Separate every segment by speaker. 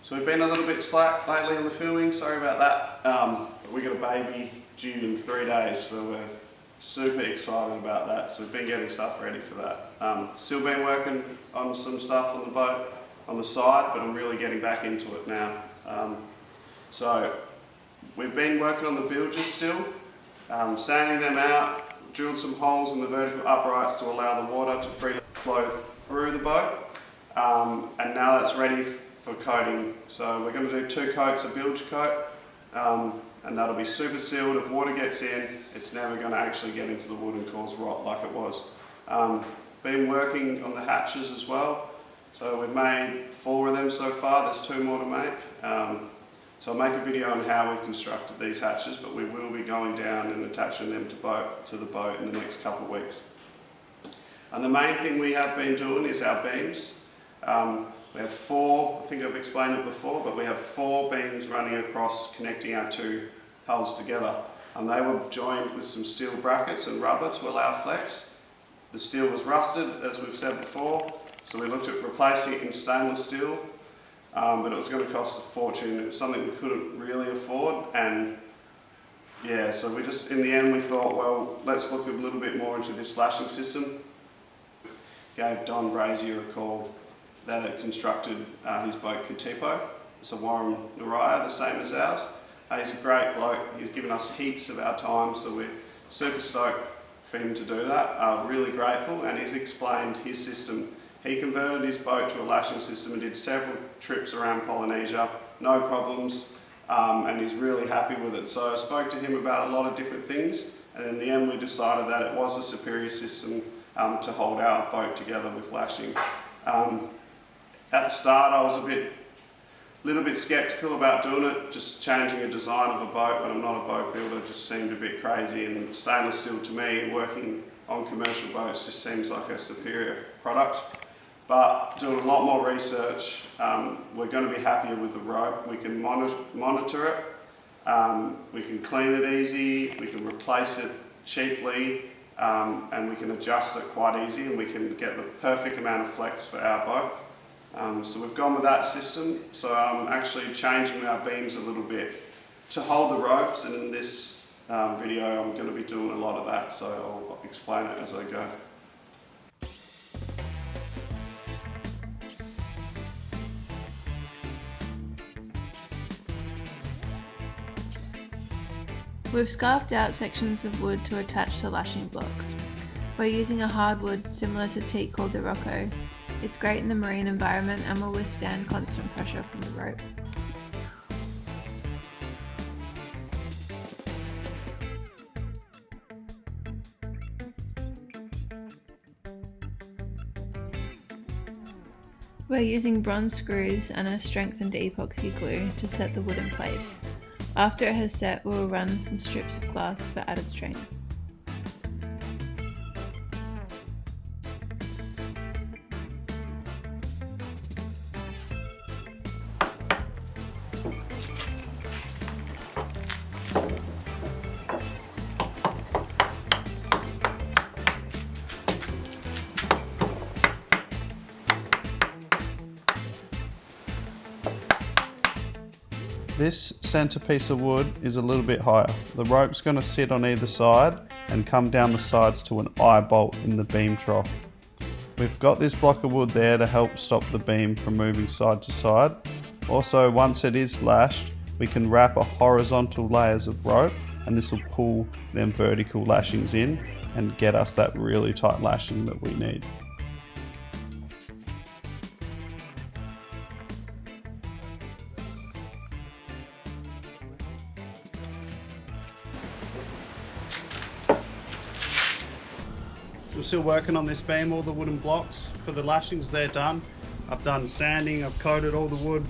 Speaker 1: So we've been a little bit slack lately on the filming, sorry about that. We got a baby due in 3 days, so we're super excited about that. So we've been getting stuff ready for that. Still been working on some stuff on the boat on the side, but I'm really getting back into it now. So we've been working on the bilges still, sanding them out, drilled some holes in the vertical uprights to allow the water to freely flow through the boat, and now that's ready for coating. So we're going to do 2 coats of bilge coat, and that'll be super sealed. If water gets in, it's never going to actually get into the wood and cause rot like it was. Been working on the hatches as well. So we've made 4 of them so far, there's 2 more to make. So I'll make a video on how we've constructed these hatches, but we will be going down and attaching them to the boat in the next couple of weeks. And the main thing we have been doing is our beams. We have 4, I think I've explained it before, but we have 4 beams running across connecting our 2 hulls together. And they were joined with some steel brackets and rubber to allow flex. The steel was rusted, as we've said before, so we looked at replacing it in stainless steel, but it was going to cost a fortune. It was something we couldn't really afford, and yeah, so we just, in the end, we thought, well, let's look a little bit more into this lashing system. Gave Don Brazier a call that had constructed his boat Katipo. It's a Wharram the same as ours. He's a great bloke. He's given us heaps of our time, so we're super stoked for him to do that. Really grateful, and he's explained his system. He converted his boat to a lashing system and did several trips around Polynesia, no problems, and he's really happy with it. So I spoke to him about a lot of different things, and in the end we decided that it was a superior system to hold our boat together with lashing. At the start I was a little bit sceptical about doing it. Just changing a design of a boat when I'm not a boat builder just seemed a bit crazy, and stainless steel to me, working on commercial boats, just seems like a superior product. But doing a lot more research, we're going to be happier with the rope. We can monitor it, we can clean it easy, we can replace it cheaply, and we can adjust it quite easy, and we can get the perfect amount of flex for our boat. So we've gone with that system. So I'm actually changing our beams a little bit to hold the ropes, and in this video I'm going to be doing a lot of that, so I'll explain it as I go.
Speaker 2: We've scarfed out sections of wood to attach to lashing blocks. We're using a hardwood similar to teak called the Rocco. It's great in the marine environment and will withstand constant pressure from the rope. We're using bronze screws and a strengthened epoxy glue to set the wood in place. After it has set, we'll run some strips of glass for added strength.
Speaker 1: This centre piece of wood is a little bit higher. The rope's going to sit on either side and come down the sides to an eye bolt in the beam trough. We've got this block of wood there to help stop the beam from moving side to side. Also, once it is lashed, we can wrap a horizontal layers of rope, and this will pull them vertical lashings in and get us that really tight lashing that we need. We're still working on this beam, all the wooden blocks for the lashings, they're done. I've done sanding, I've coated all the wood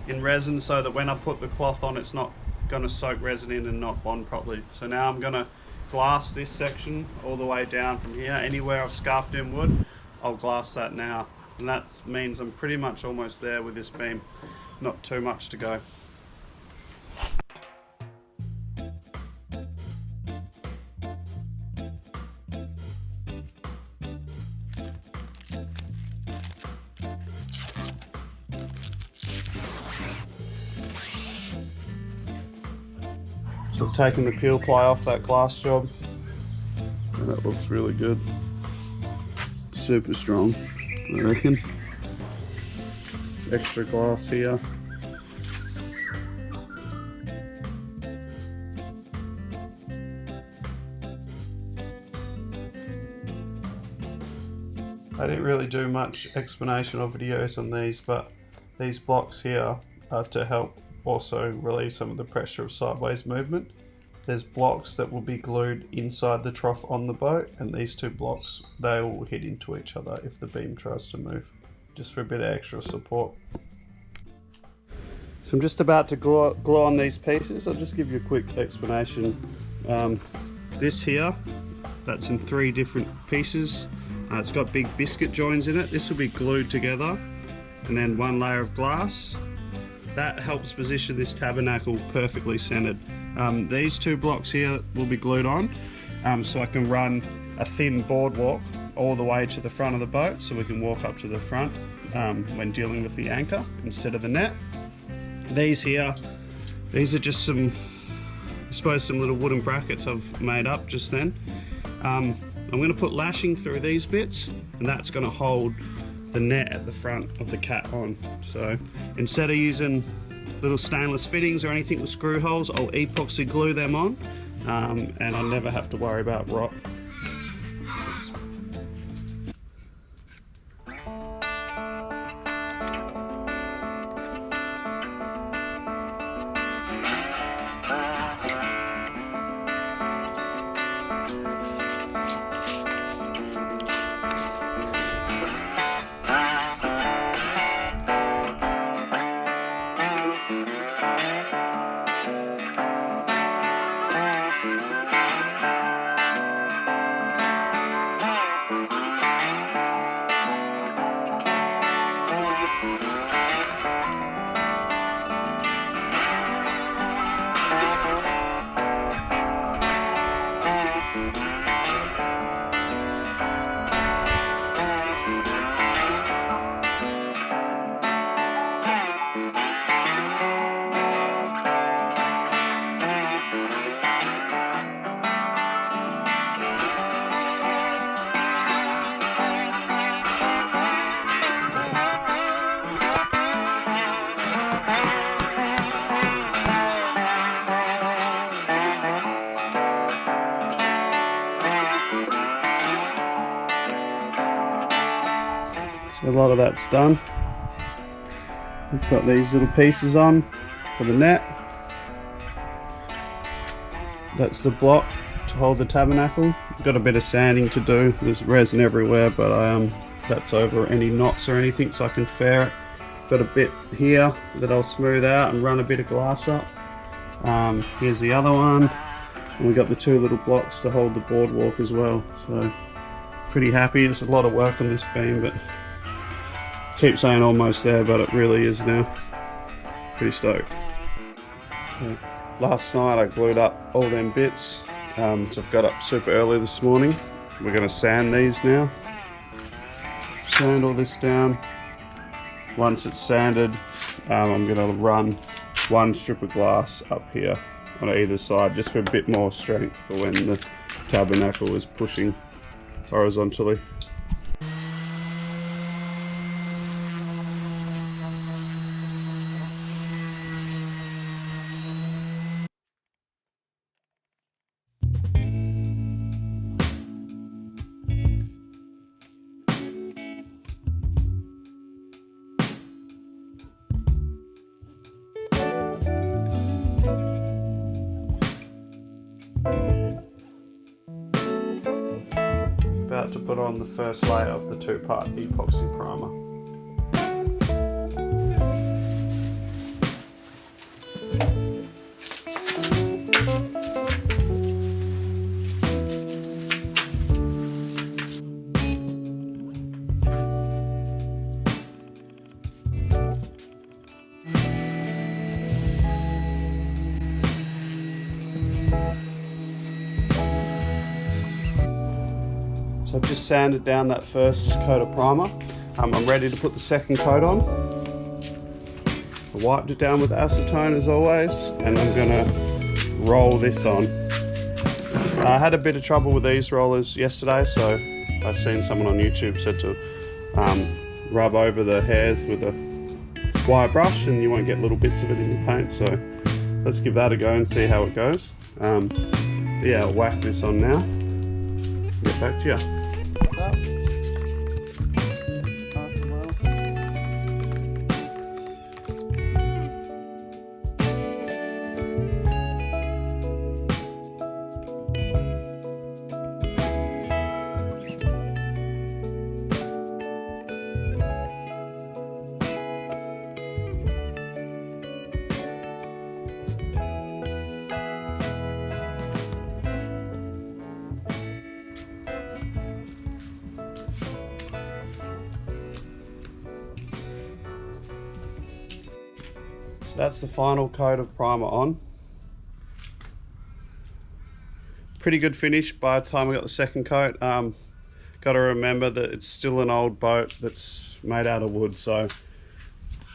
Speaker 1: in resin so that when I put the cloth on, it's not going to soak resin in and not bond properly. So now I'm going to glass this section all the way down from here. Anywhere I've scarfed in wood, I'll glass that now. And that means I'm pretty much almost there with this beam. Not too much to go. So I've taken the peel ply off that glass job, and that looks really good. Super strong, I reckon. Extra glass here. I didn't really do much explanation or videos on these, but these blocks here are to help also relieve some of the pressure of sideways movement. There's blocks that will be glued inside the trough on the boat, and these two blocks, they will hit into each other if the beam tries to move, just for a bit of extra support. So I'm just about to glue on these pieces. I'll just give you a quick explanation. This here, that's in 3 different pieces. It's got big biscuit joins in it. This will be glued together, and then 1 layer of glass. That helps position this tabernacle perfectly centered. These 2 blocks here will be glued on, so I can run a thin boardwalk all the way to the front of the boat, so we can walk up to the front when dealing with the anchor instead of the net. These here, these are just some, I suppose, some little wooden brackets I've made up just then. I'm going to put lashing through these bits, and that's going to hold the net at the front of the cat on. So instead of using little stainless fittings or anything with screw holes, I'll epoxy glue them on, and I'll never have to worry about rot. So a lot of that's done. We've got these little pieces on for the net. That's the block to hold the tabernacle. Got a bit of sanding to do. There's resin everywhere, but that's over any knots or anything, so I can fair it. Got a bit here that I'll smooth out and run a bit of glass up. Here's the other one, and we got the 2 little blocks to hold the boardwalk as well. So pretty happy. There's a lot of work on this beam, but keep saying almost there, but it really is now. Pretty stoked. Last night I glued up all them bits, so I've got up super early this morning. We're going to sand these now. Sand all this down. Once it's sanded, I'm going to run 1 strip of glass up here on either side, just for a bit more strength for when the tabernacle is pushing horizontally. About to put on the first layer of the 2-part epoxy primer. So I've just sanded down that first coat of primer. I'm ready to put the second coat on. I wiped it down with acetone as always, and I'm gonna roll this on. I had a bit of trouble with these rollers yesterday, so I seen someone on YouTube said to rub over the hairs with a wire brush and you won't get little bits of it in your paint. So let's give that a go and see how it goes. Yeah, I'll whack this on now. Get back to you. So that's the final coat of primer on. Pretty good finish by the time I got the second coat. Got to remember that it's still an old boat that's made out of wood, so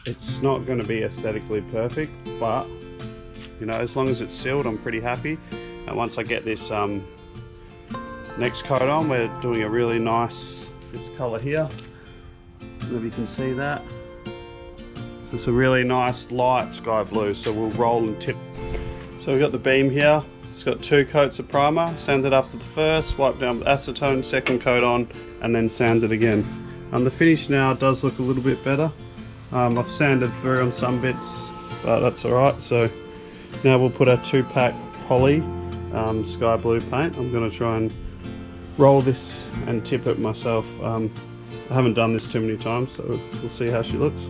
Speaker 1: it's not going to be aesthetically perfect, but you know, as long as it's sealed, I'm pretty happy. And once I get this next coat on, we're doing a really nice, this colour here, maybe you can see that. It's a really nice light sky blue, so we'll roll and tip. So we've got the beam here. It's got 2 coats of primer, sanded after the first, wipe down with acetone, second coat on, and then sand it again. The finish now does look a little bit better. I've sanded through on some bits, but that's alright. So now we'll put our 2-pack poly sky blue paint. I'm going to try and roll this and tip it myself. I haven't done this too many times, so we'll see how she looks.